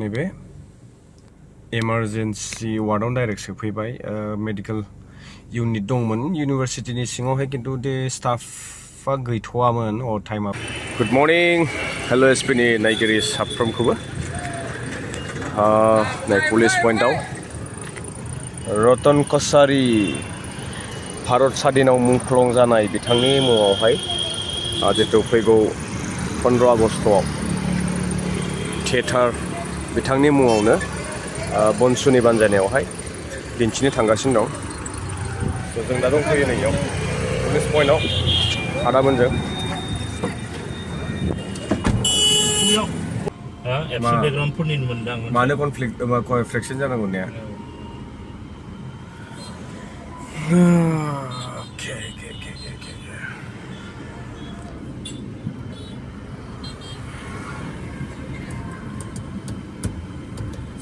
नैबे emergency वार्डआव direct सोफैबाय medical unit दंमोन यूनिवर्सिटीनि सिङावहाय किन्तु दे स्टाफआ गैथ'वामोन अ टाइमा गुड मर्निं हेलो एसपिनि नायगिरि साफ्रोमखौबो नै पुलिस पइन्टआव रतन कसारी भारत स्वाधीनाव मुंख्लं जानाय बिथांनि मुङावहाय जितु फैगौ 15 आगस्तआव थियेटार बिथांनि मुङावनो बनसुनि बानजायनायावहाय दिन्थिनो थांगासिनो दं जों दा दंफैयो नैयाव पुलिस पइन्टआव आदामोनजों मानो कनफ्लिक्सन जानांगौ ने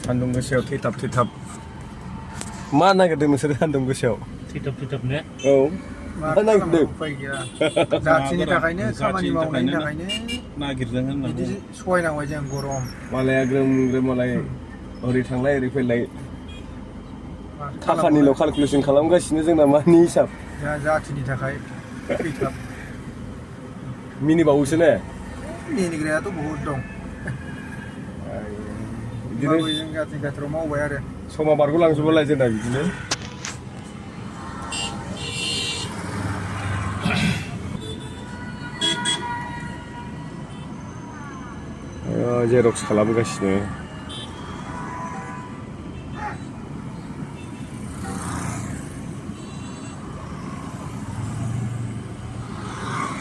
सान्दुं गोसायाव थैथाब मा नागिरदों नोंसोर सान्दुं गोसायाव थैथाब ने औ मा नागिरदों उफाय गैया जाथिनि थाखायनो खामानि मावनायनि थाखायनो नागिरदों होनना बिदि सहायनांबाय जों गरम मालाया ग्रोम मालाय ओरै थांलाय ओरै फैलाय थाखानिल' केलकुलेसन खालामगासिनो जोंना मानि हिसाब जाथिनि थाखाय थैथाब मिनिबावोसो ने मिनिग्रायाथ' बहुद दं बिदिनो जों गाज्रि गाथ्राव मावबाय आरो समा बारग'लांजोबोलाय जोंना बिदिनो जेरक्स खालामगासिनो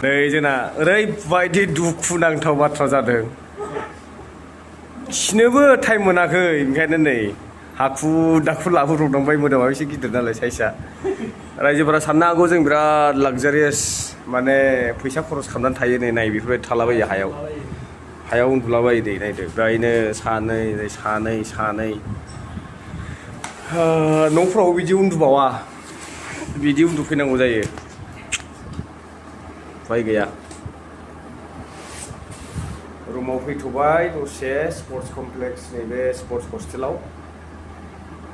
नै जोंना ओरैबायदि दुखुनांथाव बाथ्रा जादों खिनोबो टाइम मोनाखै ओंखायनो नै हाखु दाखु लाबोब्रबनांबाय मोदोमा एसे गिदिर नालाय साइजआ रायजोफोरा साननो हागौ जों बिराद लाक्जारियास माने फैसा खरस खालामनानै थायो नै नाय बेफोरबायदि थालाबायो हायाव उन्दुलाबायो नै नायदो बेहायनो सानै न'फ्राव बिदि उन्दुबावा बिदि उन्दुफैनांगौ जायो उफाय गैया रुमाव फैथ'बाय दसे स्पर्ट्स कमप्लेक्स नैबे स्पर्ट्स हस्टेलाव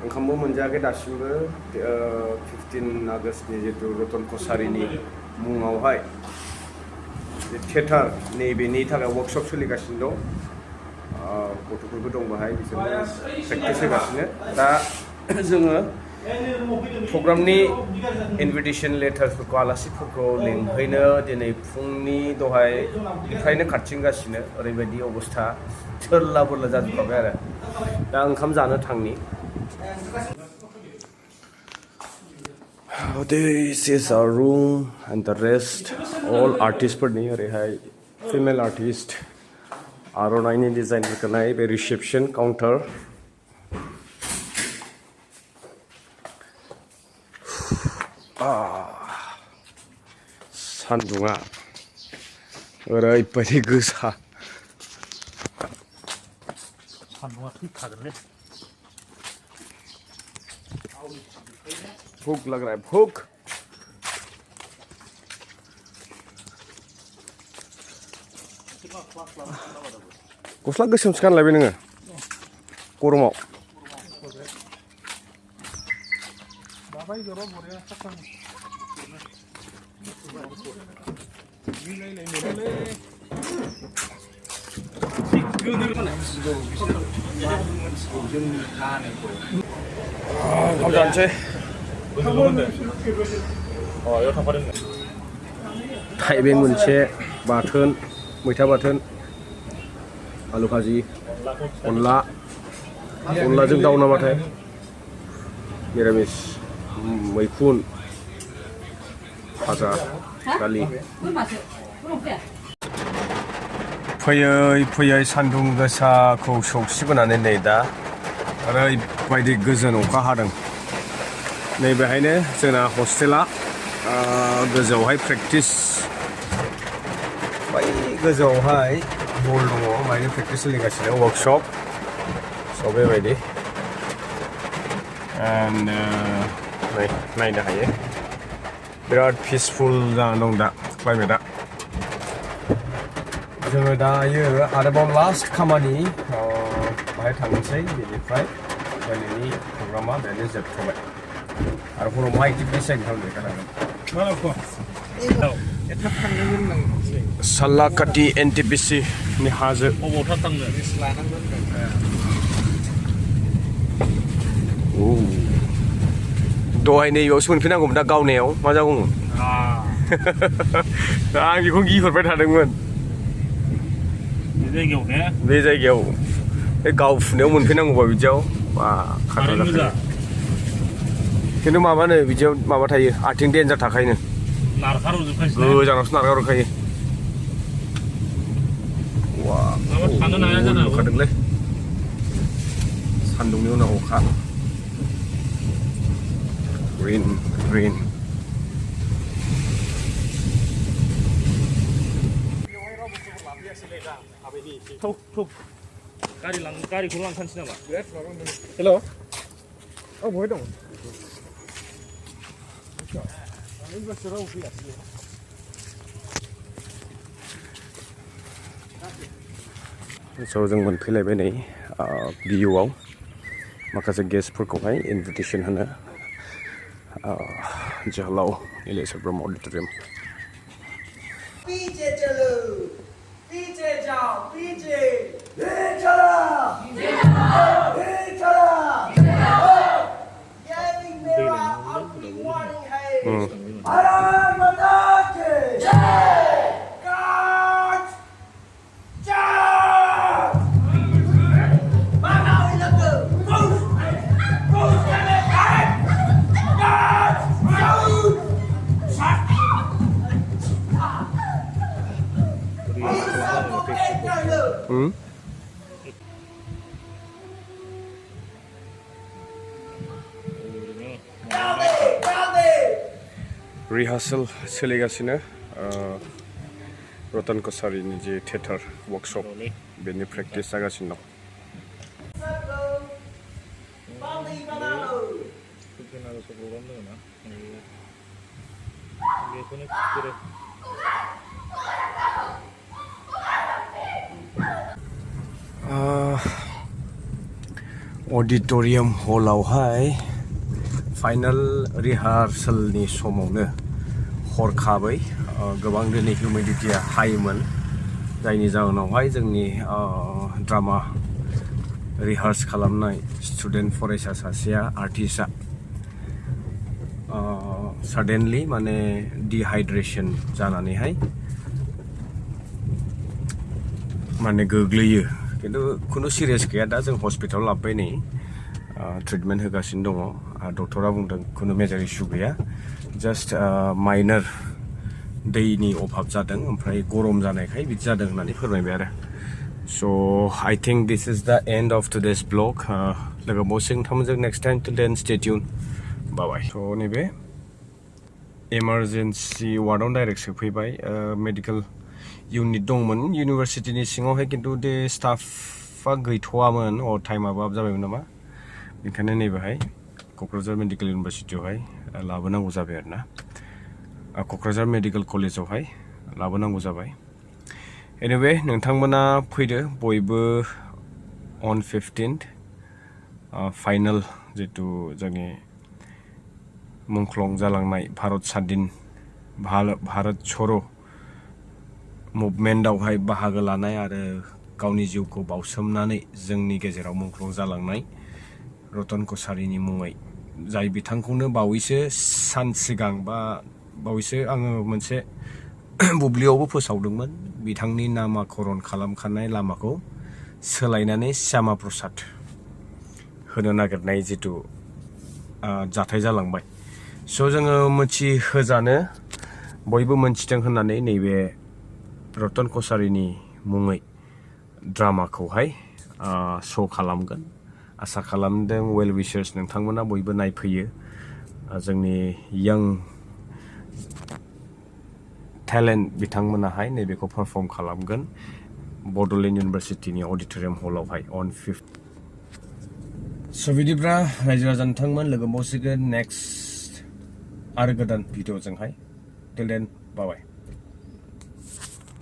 ओंखामबो मोनजायाखै दासिमबो 15 आगस्तनि जितु रतन कसारीनि मुङावहाय थियेटार नैबेनि थाखाय वर्कशप सोलिगासिनो दं गथ'फोरबो दं बाहाय बिसोरबो प्रेक्टिस होगासिनो दा जोङो प्रग्रामनि इनभिटेसन लेटारफोरखौ आलासिफोरखौ लिंहैनो दिनै फुंनि दहायनिफ्रायनो खारथिंगासिनो ओरैबायदि अबस्था सोरला बोरला जाजोबखाबाय आरो दा ओंखाम जानो थांनि This is our room and the rest all artists-फोरनि ओरैहाय female artist आर'नाइनि डिजाइनफोरखौ नाय बे रिसेपसन काउन्टार सान्दुङा ओरैबायदि गोसा सान्दुङा थैखागोनलै भुक लग रहा है भुक गस्ला गोसोमसो गानलायबाय नोङो गरमाव ओंखाम जानोसै थाइबें मोनसे बाथोन मैथा बाथोन आलु भाजि अनलाजों दाउ नामाथाय मिरामिस मैखुन भाजा दालि फैयै सान्दुं गोसाखौ सौसिबोनानै नै दा ओरैबायदि गोजोन अखा हादों नैबेहायनो जोंना हस्टेला गोजौआवहाय प्रेक्टिस बै गोजौआवहाय बल दङ बाहायनो प्रेक्टिस सोलिगासिनो वर्कशप स' बेबायदि एन्ड नै नायनो हायो बिराद पिसफुल जाना दं दा क्लाइमेटआ जोङो दायो आरोबाव लास्ट खामानि बाहाय थांनोसै बेनिफ्राय दिनैनि प्रग्रामा बेनो जोबथ'बाय आरो हराव मा एक्टिभिटिस जायो नोंथां सालाकाटि एनटिपिसि नि हाजो अबावथा थांनो दहाय नैबेयावसो मोनफैनांगौमोन दा गावनायाव मा जागौमोन दा आं बेखौ गिहरबाय थादोंमोन बे जायगायाव बे गावफुनायाव मोनफैनांगौबा बिदियाव बा खाथार जाखायो खिन्थु माबानो बिदियाव माबा थायो आथिं देन्जार थाखायनो गोजानावसो नारगारहरखायो अखादोंलै सान्दुंनि उनाव अखा rain गारिखौ लांखानोसै नामा हेल' बहाय दं स' जों मोनफैलायबाय नै बिउआव माखासे गेस्टफोरखौहाय इनभिटेसन होनो जोहोलाव नीलेश्वर ब्रह्म अडिट'रियाम रिहार्सल सोलिगासिनो रतन कसारिनि जे थियेटार वर्कशप बेनि प्रेक्टिस जागासिनो दं अडिट'रियाम हलावहाय फाइनाल रिहार्सेलनि समावनो हरखाबै गोबां दिनै हिउमिडिटिया हाइमोन जायनि जाहोनावहाय जोंनि ड्रामा रिहार्स खालामनाय स्टुडेन्ट फरायसा सासेया आर्टिस्टआ साडेनलि माने डिहाइड्रेसन जानानैहाय माने गोग्लैयो खिन्थु खुनु सिरियास गैया दा जों हस्पिटालाव लाबोबाय नै ट्रिटमेन्ट होगासिनो दङ डक्टरा बुंदों खुनु मेजर इस्यु गैया जास्ट माइनर दैनि अभाब जादों ओमफ्राय गरम जानायखाय बिदि जादों होननानै फोरमायबाय आरो स' आई थिंक दिस इज द एन्ड अफ टुडेस ब्लग लोगो मोनसिगोन नोंथांमोनजों नेक्स्ट टाइम टिल देन स्टे ट्युन बाय स' नैबे इमारजेन्सि वार्डआव डाइरेक्ट सोफैबाय मेडिकेल इउनिट दंमोन इउनिभारसिटिनि सिङावहाय खिन्थु दे स्टाफआ गैथ'वामोन टाइमाबो आप जाबायमोन नामा बेनिखायनो नैबेहाय क'क्राझार मेडिकेल इउनिभारसिटियावहाय लाबोनांगौ जाबाय आरो ना क'क्राझार मेडिकेल कलेजावहाय लाबोनांगौ जाबाय एनिवे नोंथांमोना फैदो बयबो अन 15th फाइनाल जितु जोंनि मुंख्लं जालांनाय भारत स्वाधीन भारत छोड़ो मुभमेन्टआवहाय बाहागो लानाय आरो गावनि जिउखौ बावसोमनानै जोंनि गेजेराव मुंख्लं जालांनाय रतन कसारिनि मुङै जाय बिथांखौनो बावैसो सान सिगां बा बावैसो आङो मोनसे बुब्लियावबो फोसावदोंमोन बिथांनि नामाकरन खालामखानाय लामाखौ सोलायनानै श्यामा प्रसाद होनो नागिरनाय जितु जाथाय जालांबाय स' जोङो मिथिहोजानो बयबो मोनथिथों होननानै नैबे रतन कसारिनि मुङै ड्रामाखौहाय श' खालामगोन आसा खालामदों वेल विशार्स नोंथांमोना बयबो नायफैयो जोंनि यां टेलेन्ट बिथांमोनाहाय नैबेखौ पारफर्म खालामगोन बड'लेण्ड इउनिभारसिटिनि अडिट'रियाम हलावहाय अन 5th स' बिदिब्ला रायजो राजा नोंथांमोन लोगो मोनसिगोन नेक्स्ट आरो गोदान भिडिअ'जोंहाय टिल देन बाय